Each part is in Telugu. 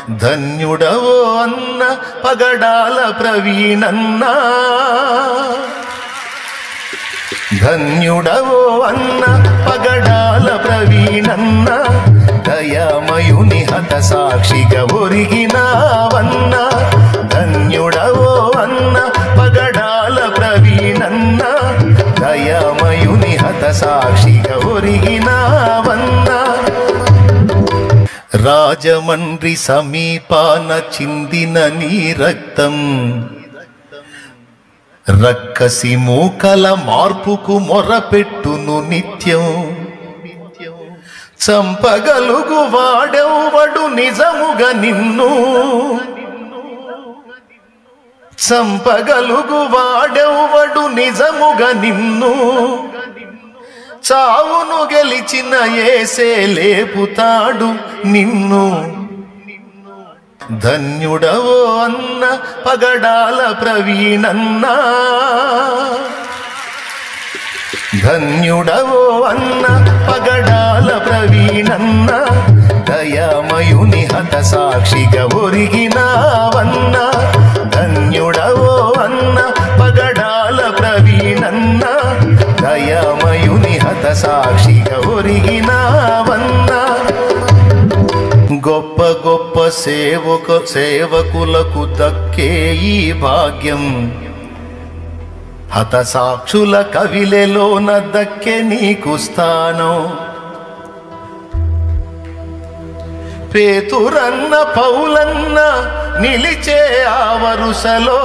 ధన్యుడవో అన్న పగడాల ప్రవీణన్న, ధన్యుడవో అన్న పగడాల ప్రవీణన్న, దయామయుని హత సాక్షిగా ఒరిగినావన్న. ధన్యుడవో అన్న పగడాల ప్రవీణన్న, దయామయుని హత సాక్షిగా ఒరిగినావన్న. రాజమండ్రి సమీపాన చిందిన నీ రక్తం, రక్కసి మూకల మార్పుకు మొరపెట్టును నిత్యం. చంపగలుగు వాడెవ్వడు నిజముగా నిన్ను, చంపగలుగు వాడెవ్వడు నిజముగా నిన్ను. చావును గెలిచిన యేసే లేపుతాడు నిన్ను. ధన్యుడవో అన్న పగడాల ప్రవీణన్న, ధన్యుడవో అన్న పగడాల ప్రవీణన్న, దయామయుని హత సాక్షిగా ఒరిగినావన్న. ధన్యుడవో అన్న పగడాల ప్రవీణన్న, దయామయుని హత సాక్షిగా ఒరిగినావన్న. గొప్ప గొప్ప సేవకులకు దక్కే ఈ భాగ్యం, హత సాక్షుల కవిలెలోన దక్కే నీకు స్థానం. పేతురన్న పౌలన్న నిలిచే ఆ వరుసలో,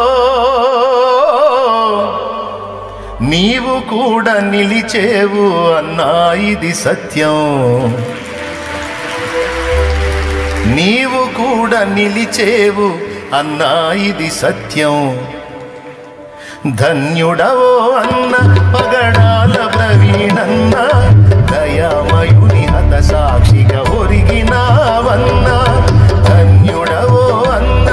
నీవు కూడా నిలిచేవు అన్నా ఇది సత్యం. నీవు కూడా నిలిచేవు అన్నా ఇది సత్యం. ధన్యుడవో అన్న పగడాల ప్రవీణన్న, దయామయుని హత సాక్షిగా ఒరిగినావన్న. ధన్యుడవో అన్న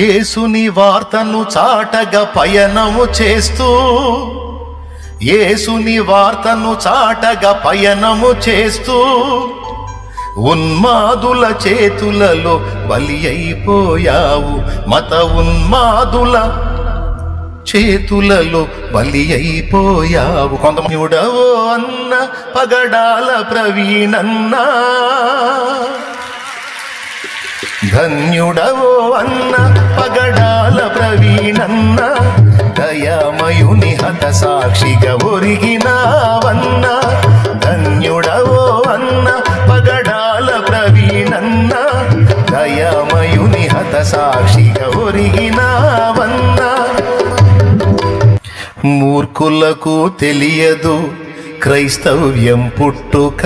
యేసుని వార్తను చాటగా పయనము చేస్తూ, యేసుని వార్తను చాటగా పయనము చేస్తూ, ఉన్మాదుల చేతులలో బలి అయిపోయావు. మత ఉన్మాదుల చేతులలో బలి అయిపోయావు. కొంతమందిడవో అన్న పగడాల ప్రవీణన్న, ధన్యుడవో అన్న పగడాల ప్రవీణన్న, దయామయుని హత సాక్షిగా ఒరిగినావన్న. ధన్యుడవో అన్న పగడాల ప్రవీణన్న, దయామయుని హత సాక్షిగా ఒరిగినావన్న. మూర్ఖులకు తెలియదు క్రైస్తవ్యం పుట్టుక,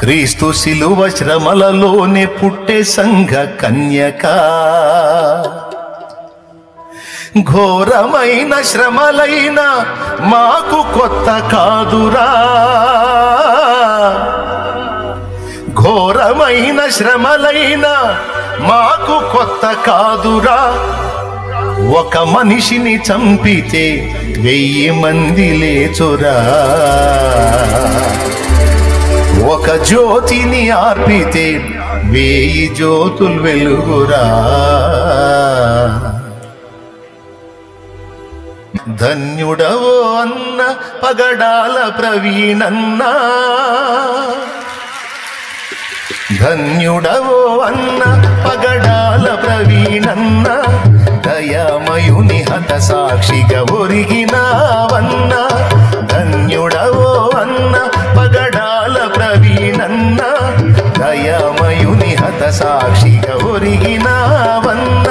క్రీస్తు శిలువ శ్రమలలోనే పుట్టే సంఘ కన్యక. ఘోరమైన శ్రమలైన మాకు కొత్త కాదురా, ఘోరమైన శ్రమలైన మాకు కొత్త కాదురా. ఒక మనిషిని చంపితే 1000 మంది లేచురా, ఒక జ్యోతిని ఆర్పితే 1000 జ్యోతులు వెలుగురా. ధన్యుడవో అన్న పగడాల ప్రవీణన్న, ధన్యుడవో అన్న పగడాల ప్రవీణన్న, దయామయుని హత సాక్షిగా ఒరిగినావన్న. ధన్యుడవో అన్న పగడాల ప్రవీణన్న, దయామయుని హత సాక్షిగా ఒరిగినావన్న.